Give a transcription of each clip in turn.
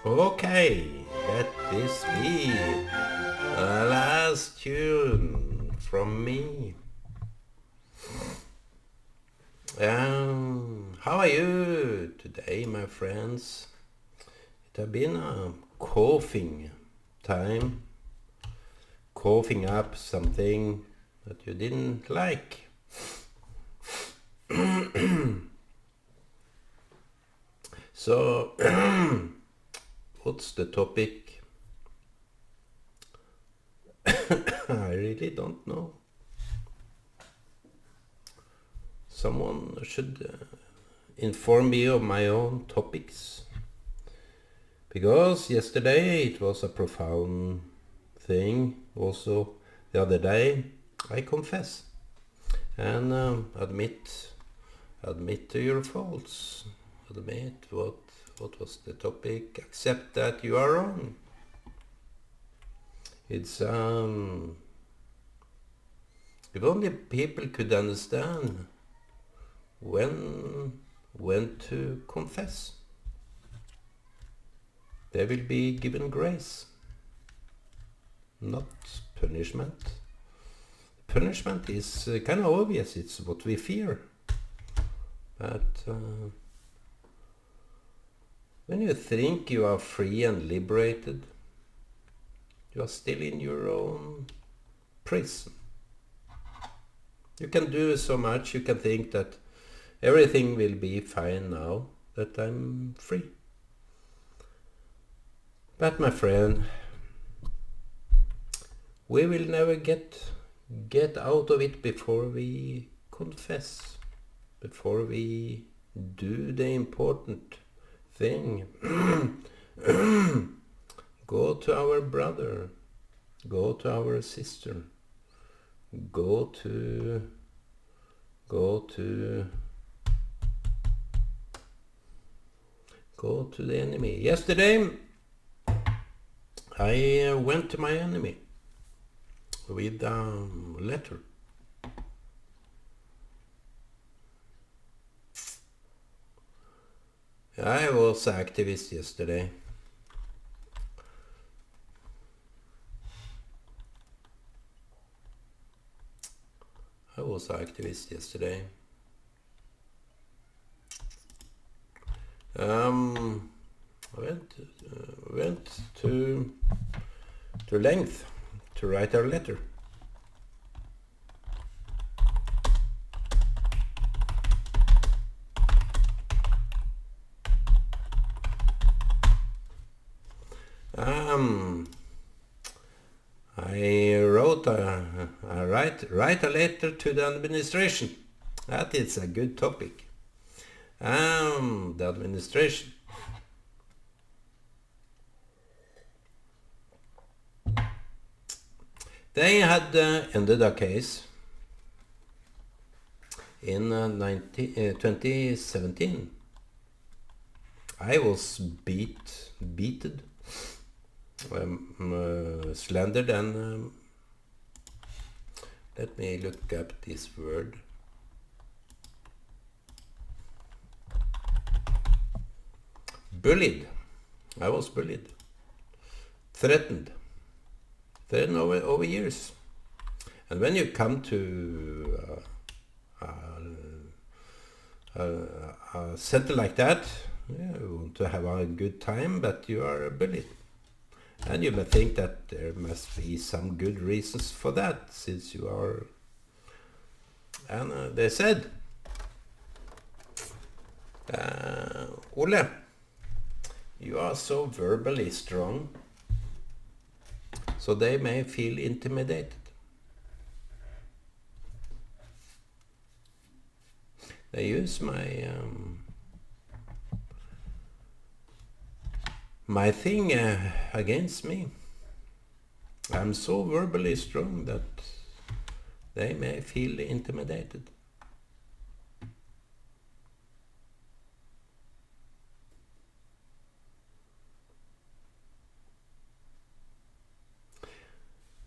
Okay, let this be the last tune from me. How are you today, my friends? It has been a coughing time, coughing up something that you didn't like. So, what's the topic? I really don't know. Someone should inform me of my own topics. Because yesterday it was a profound thing. Also, the other day, I confess and admit to your faults. Admit what was the topic. Accept that you are wrong. It's if only people could understand when to confess, they will be given grace, not punishment. Punishment is kind of obvious, it's what we fear. But when you think you are free and liberated, you are still in your own prison. You can do so much, you can think that everything will be fine now that I'm free. But my friend, we will never get out of it before we confess, before we do the important thing. Go to our brother, go to our sister, go to the enemy. Yesterday I went to my enemy with a letter. I was activist yesterday. I went to length to write a letter. I wrote write a letter to the administration. That is a good topic. The administration. They had ended a case in 2017. I was beaten, slandered, and let me look up this word. Bullied. I was bullied. Threatened over years. And when you come to a center like that, you want to have a good time, but you are bullied. And you may think that there must be some good reasons for that, since you are... And they said, Ole, you are so verbally strong, so they may feel intimidated. They use my thing against me. I'm so verbally strong that they may feel intimidated.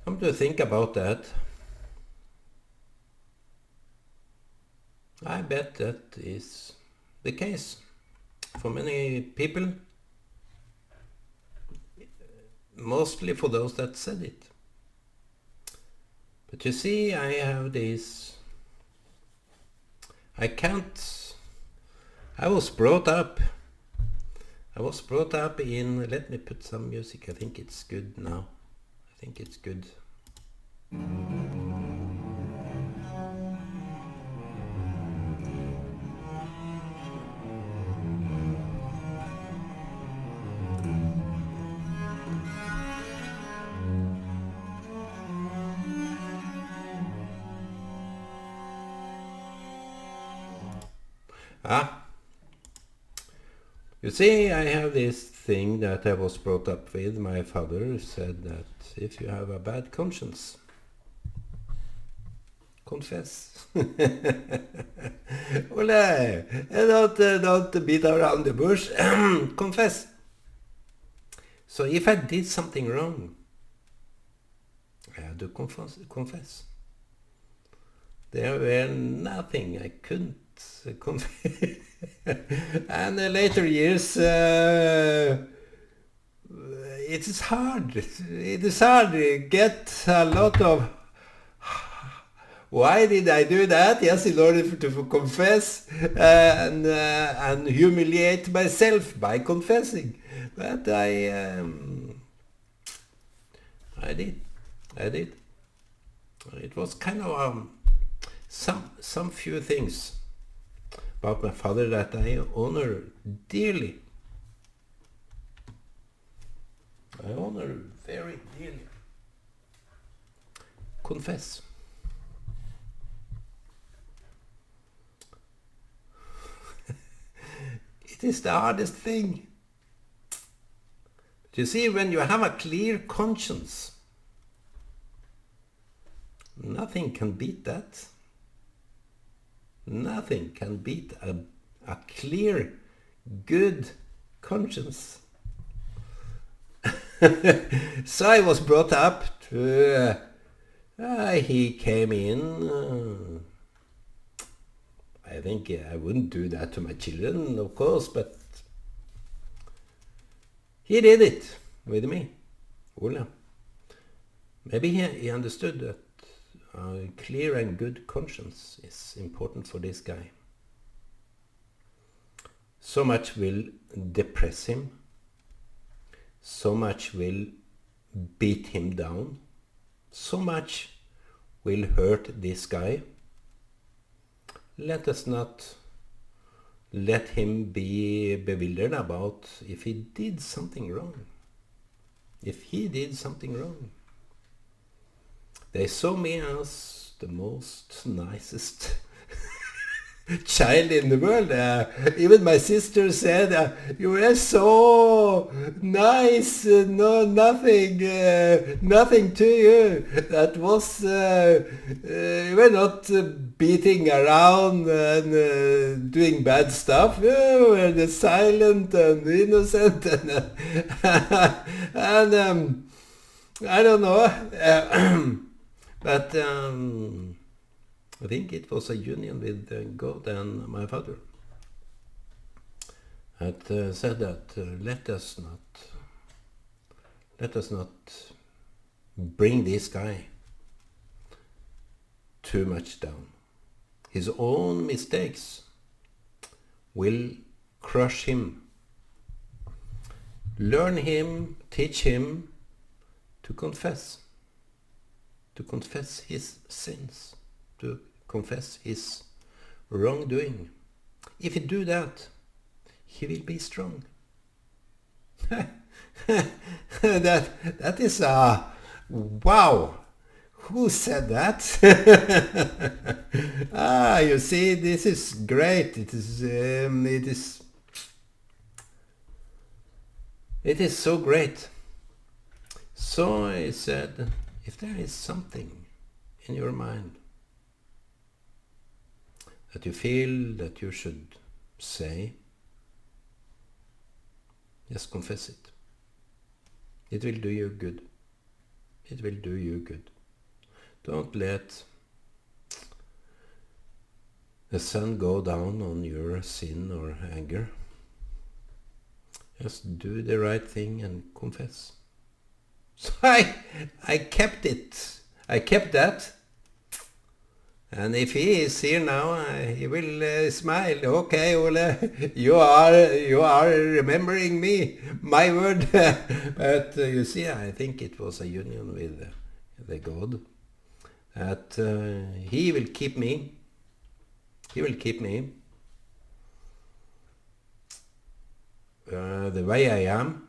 Come to think about that, I bet that is the case for many people. mostly for those that said it. But you see, I have this... I was brought up in... Let me put some music. I think it's good now. I think it's good. You see, I have this thing that I was brought up with. My father said that if you have a bad conscience, confess. Ole, don't beat around the bush. Confess. So if I did something wrong, I had to confess. There were nothing I couldn't confess. And in later years, it is hard. It is hard to get a lot of... Why did I do that? Yes, in order to confess and humiliate myself by confessing. But I did. It was kind of some few things about my father that I honor dearly. I honor very dearly. Confess. It is the hardest thing. But you see, when you have a clear conscience, nothing can beat that. Nothing can beat a clear, good conscience. So I was brought up to... he came in... I think I wouldn't do that to my children, of course, but... he did it with me, Ole. Maybe he understood that a clear and good conscience is important for this guy. So much will depress him. So much will beat him down. So much will hurt this guy. Let us not let him be bewildered about if he did something wrong. If he did something wrong. They saw me as the most nicest child in the world. Even my sister said, you were so nice, nothing to you. That was, you were not beating around and doing bad stuff. You were just silent and innocent. And I don't know. But I think it was a union with God and my father that said that let us not bring this guy too much down. His own mistakes will crush him. Learn him, teach him to confess his sins, to confess his wrongdoing. If he do that, he will be strong. that is wow. Who said that? You see, this is great. It is so great. So I said, if there is something in your mind that you feel that you should say, just confess it. It will do you good. It will do you good. Don't let the sun go down on your sin or anger. Just do the right thing and confess. So I kept it. I kept that. And if he is here now, he will smile. Okay, Ole, you are remembering me, my word. But you see, I think it was a union with the God that he will keep me. He will keep me the way I am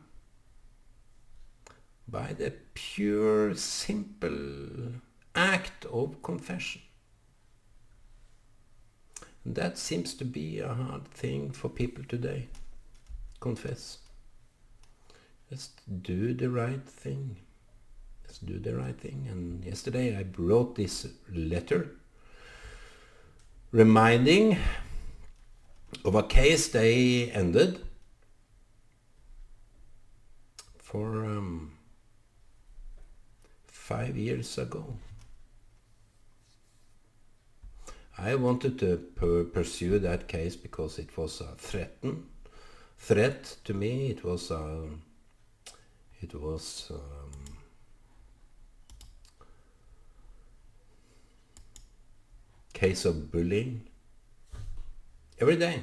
by the pure, simple act of confession. And that seems to be a hard thing for people today. Confess. Just do the right thing. Just do the right thing. And yesterday I wrote this letter reminding of a case they ended for 5 years ago. I wanted to pursue that case because it was a threat to me. It was case of bullying. Every day.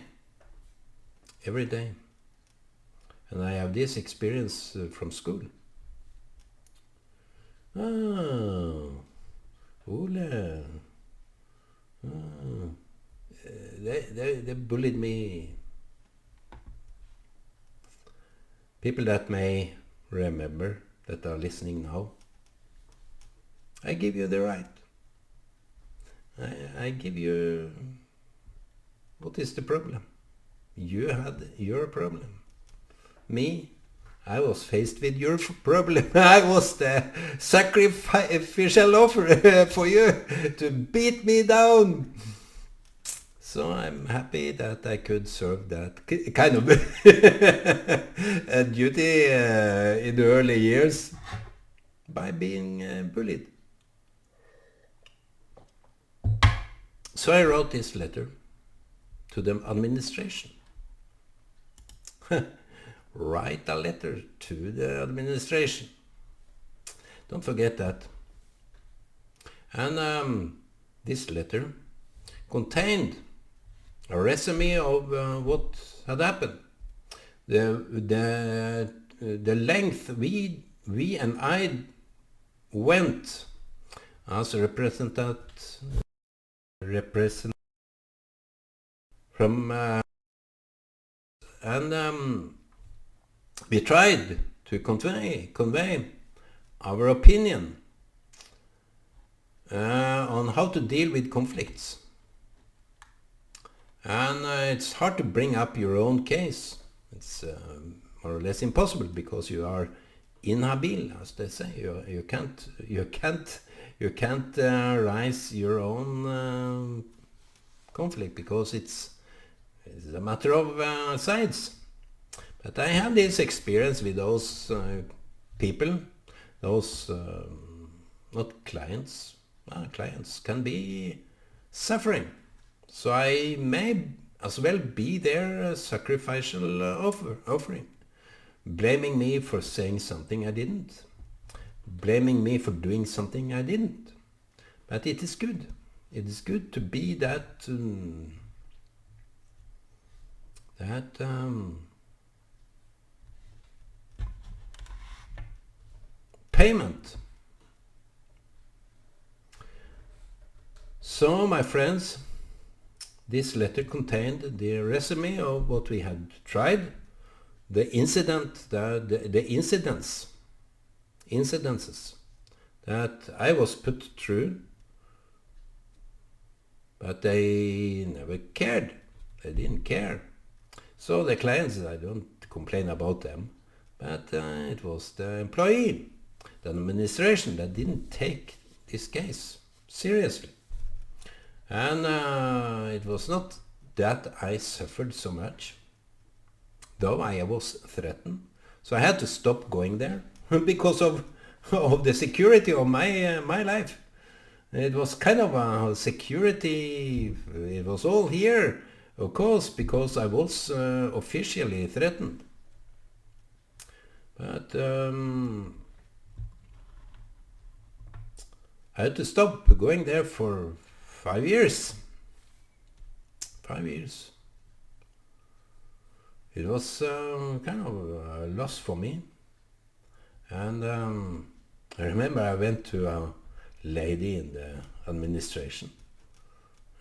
And I have this experience from school. Oh, Ole. They bullied me. People that may remember, that are listening now, I give you the right. I give you... What is the problem? You had your problem. Me, I was faced with your problem. I was the sacrificial offer for you to beat me down. So I'm happy that I could serve that kind of duty in the early years by being bullied. So I wrote this letter to the administration. Write a letter to the administration. Don't forget that. And this letter contained a resume of what had happened. The length we and I went as a representative from and we tried to convey our opinion on how to deal with conflicts. And it's hard to bring up your own case. It's more or less impossible because you are inhabile, as they say. You can't rise your own conflict because it's a matter of sides. But I have this experience with those people, those not clients. Clients can be suffering. So I may as well be their sacrificial offering, blaming me for saying something I didn't, blaming me for doing something I didn't. But it is good. It is good to be that payment. So, my friends, this letter contained the resume of what we had tried, the incidences that I was put through, but they never cared. They didn't care. So the clients, I don't complain about them, but it was the employee, the administration that didn't take this case seriously. And it was not that I suffered so much, though I was threatened. So I had to stop going there because of the security of my life. It was kind of a security, it was all here, of course, because I was officially threatened. But I had to stop going there for 5 years. 5 years. It was kind of a loss for me. And I remember I went to a lady in the administration,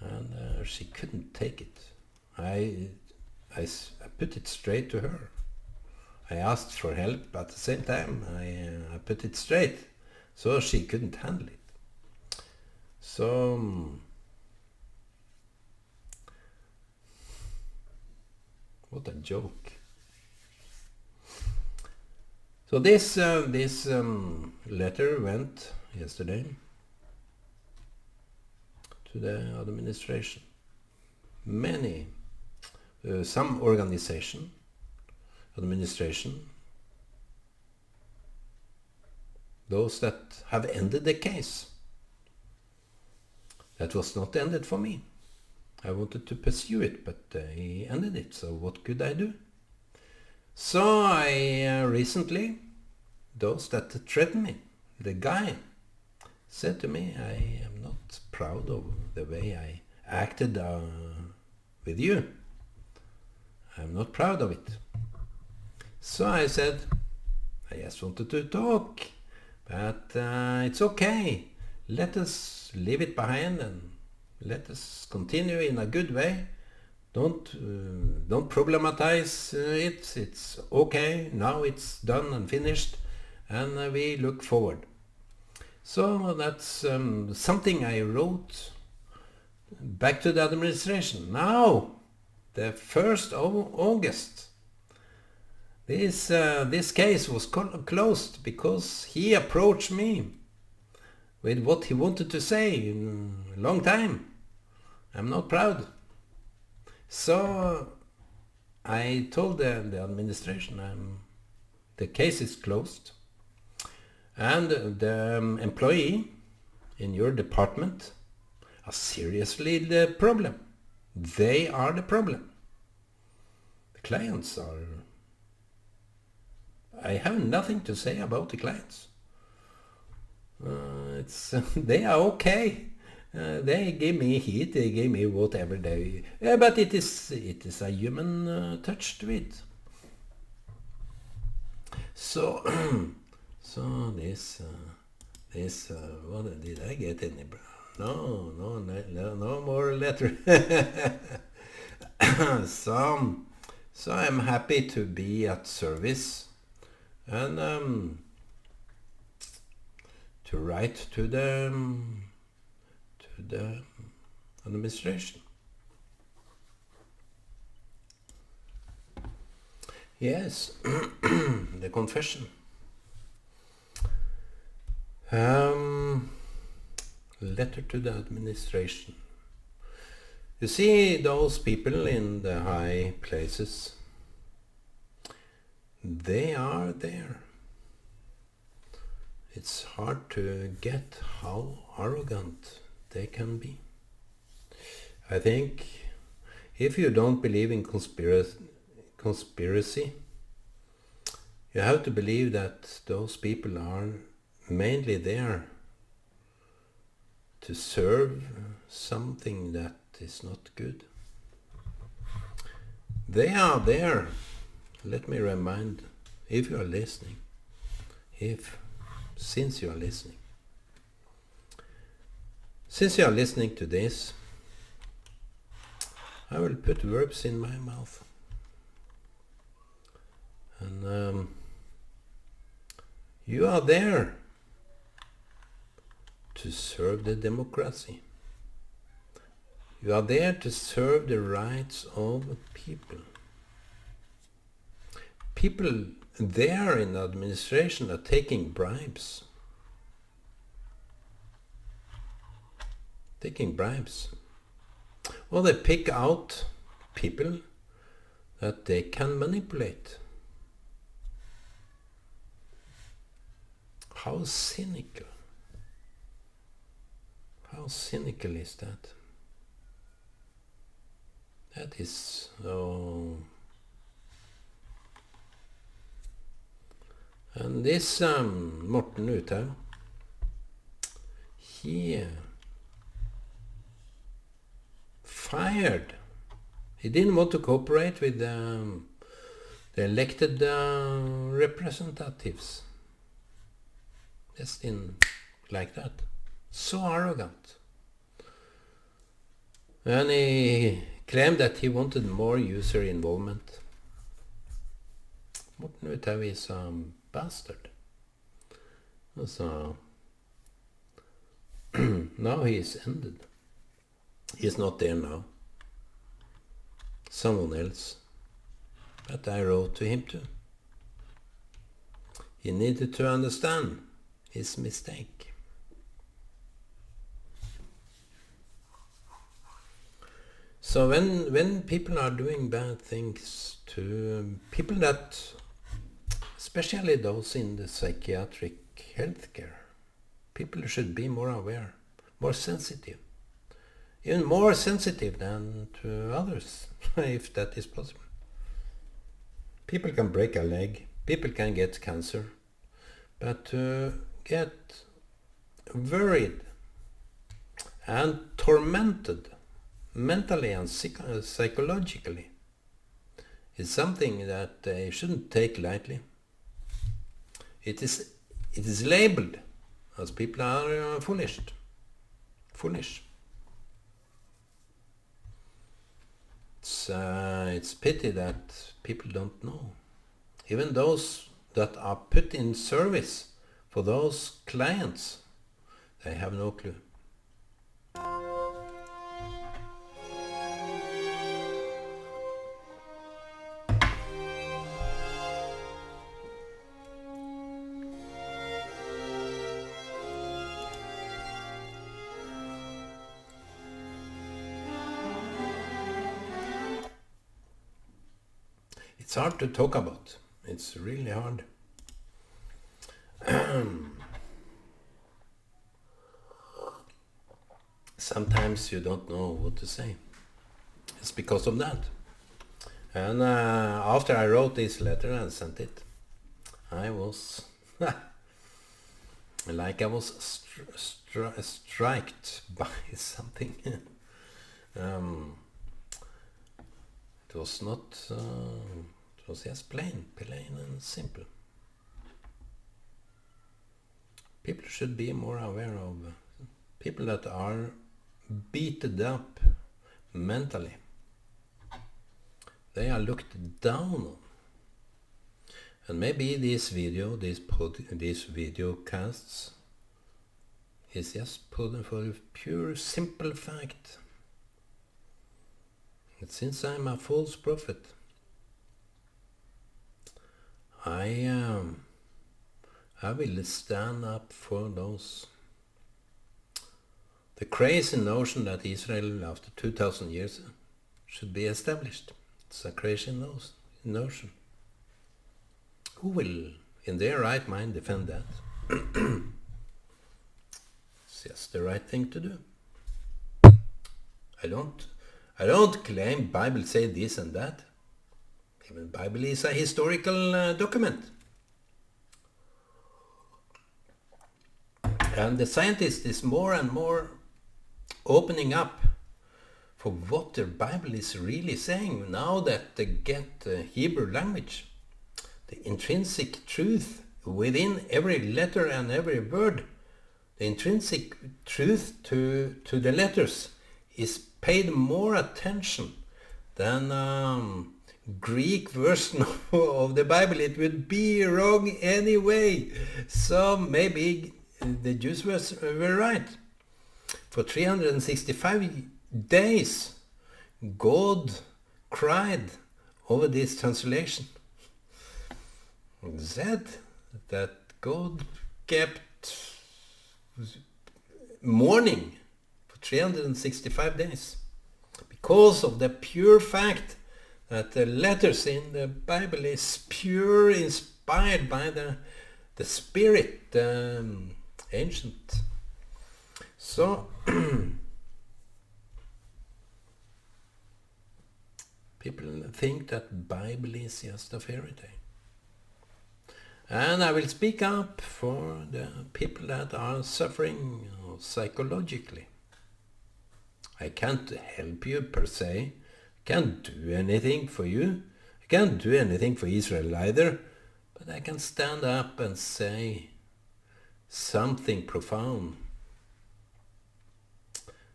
and she couldn't take it. I put it straight to her. I asked for help at the same time. I put it straight, so she couldn't handle it. So what a joke. So this letter went yesterday to the administration. Some administration, those that have ended the case. That was not ended for me. I wanted to pursue it, but they ended it, so what could I do? So I recently, those that threatened me, the guy said to me, I am not proud of the way I acted with you. I'm not proud of it. So I said, I just wanted to talk, but it's okay. Let us leave it behind and let us continue in a good way. Don't problematize it. It's okay. Now it's done and finished, and we look forward. So that's something I wrote back to the administration. Now, the 1st of August, this case was closed because he approached me with what he wanted to say in a long time. I'm not proud. So I told the administration the case is closed, and the employee in your department are seriously the problem. They are the problem. The clients are... I have nothing to say about the clients. They are okay. They give me heat, they give me whatever they... but it is a human touch to it. So, this... what did I get any... No more letter. So I'm happy to be at service and to write to the administration. Yes, the confession. Letter to the administration. You see, those people in the high places, they are there. It's hard to get how arrogant they can be. I think if you don't believe in conspiracy, you have to believe that those people are mainly there to serve something that is not good. They are there. Let me remind, if you are listening, since you are listening to this, I will put verbs in my mouth. And you are there to serve the democracy. You are there to serve the rights of people. People there in the administration are taking bribes. Or they pick out people that they can manipulate. How cynical. How cynical is that? That is so... And this Morten Uthaug, he fired. He didn't want to cooperate with the elected representatives. Just didn't like that. So arrogant. And he claimed that he wanted more user involvement. Morten Uthaug is a bastard. So now he is ended. He's not there now. Someone else. But I wrote to him too. He needed to understand his mistake. So when people are doing bad things to people that, especially those in the psychiatric healthcare, people should be more aware, more sensitive. Even more sensitive than to others, if that is possible. People can break a leg, people can get cancer, but to get worried and tormented mentally and psychologically is something that they shouldn't take lightly. It is labeled as people are foolish. It's pity that people don't know. Even those that are put in service for those clients, they have no clue. It's hard to talk about. It's really hard. Sometimes you don't know what to say. It's because of that. And after I wrote this letter and sent it, I was like I was striked by something. It was not. It was just plain and simple. People should be more aware of people that are beaten up mentally. They are looked down on. And maybe this video, these video casts is just put for a pure simple fact. And since I'm a false prophet, I will stand up for those. The crazy notion that Israel after 2000 years should be established. It's a crazy notion. Who will, in their right mind, defend that? It's just the right thing to do. I don't claim Bible say this and that. Even Bible is a historical document. And the scientist is more and more opening up for what the Bible is really saying now that they get the Hebrew language. The intrinsic truth within every letter and every word, the intrinsic truth to the letters is paid more attention than Greek version of the Bible. It would be wrong anyway. So maybe the Jews were right. For 365 days, God cried over this translation. He said that God kept mourning for 365 days because of the pure fact that the letters in the Bible is pure, inspired by the Spirit, ancient. So people think that Bible is just a fairy tale. And I will speak up for the people that are suffering also psychologically. I can't help you per se. I can't do anything for you. I can't do anything for Israel either. But I can stand up and say something profound.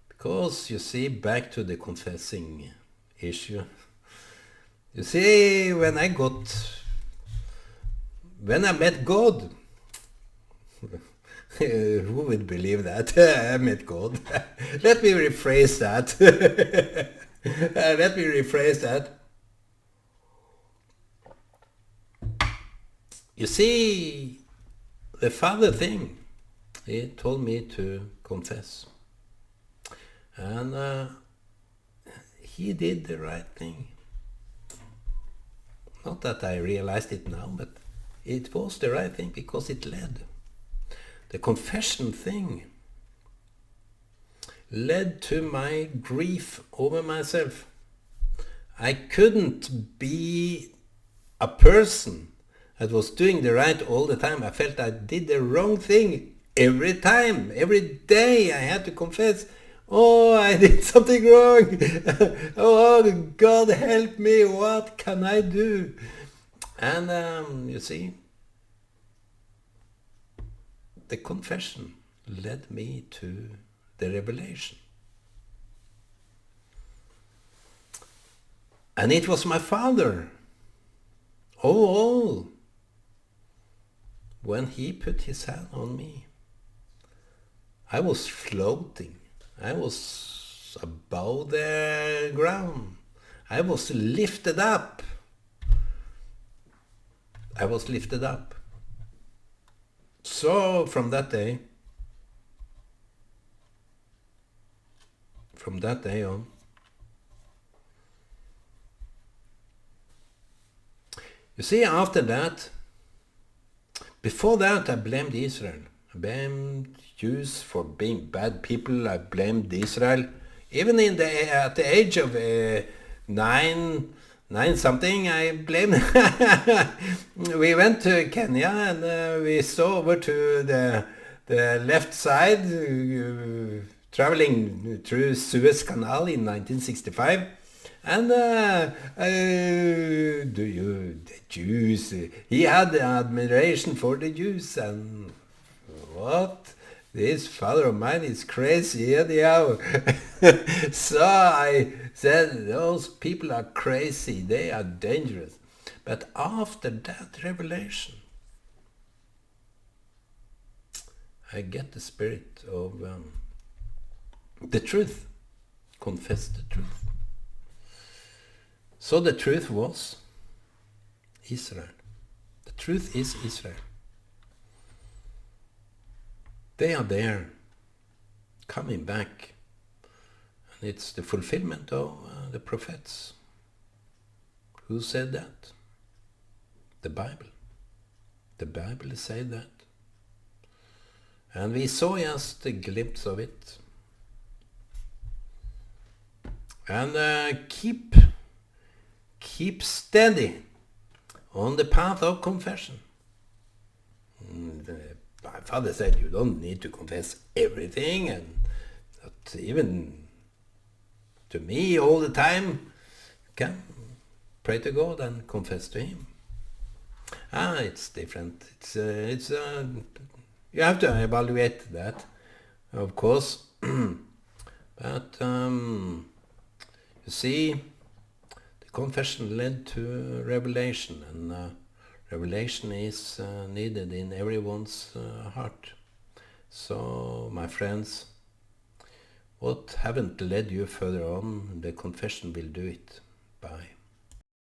Because, you see, back to the confessing issue. You see, when I met God, who would believe that? I met God. Let me rephrase that. You see, the Father thing, he told me to confess. And he did the right thing. Not that I realized it now, but it was the right thing because it led. The confession thing led to my grief over myself. I couldn't be a person that was doing the right all the time. I felt I did the wrong thing every time. Every day I had to confess, oh, I did something wrong. Oh, God help me. What can I do? And you see, the confession led me to the revelation. And it was my Father, all, when he put his hand on me. I was floating. I was above the ground. I was lifted up. So from that day on, you see, after that, before that I blamed Israel. I blamed Jews for being bad people. I blamed Israel. Even at the age of nine something, I blamed. We went to Kenya and we saw over to the left side, traveling through Suez Canal in 1965. And the Jews, he had admiration for the Jews, and what? This father of mine is crazy anyhow. So I said, those people are crazy, they are dangerous. But after that revelation, I get the spirit of the truth, confess the truth. So the truth was Israel. The truth is Israel. They are there, coming back. And it's the fulfillment of the prophets. Who said that? The Bible. The Bible said that. And we saw just a glimpse of it. And keep steady on the path of confession. My father said you don't need to confess everything, and not even to me all the time. You can pray to God and confess to Him. It's different. It's you have to evaluate that, of course. But you see, confession led to revelation, and revelation is needed in everyone's heart. So, my friends, what haven't led you further on, the confession will do it. Bye.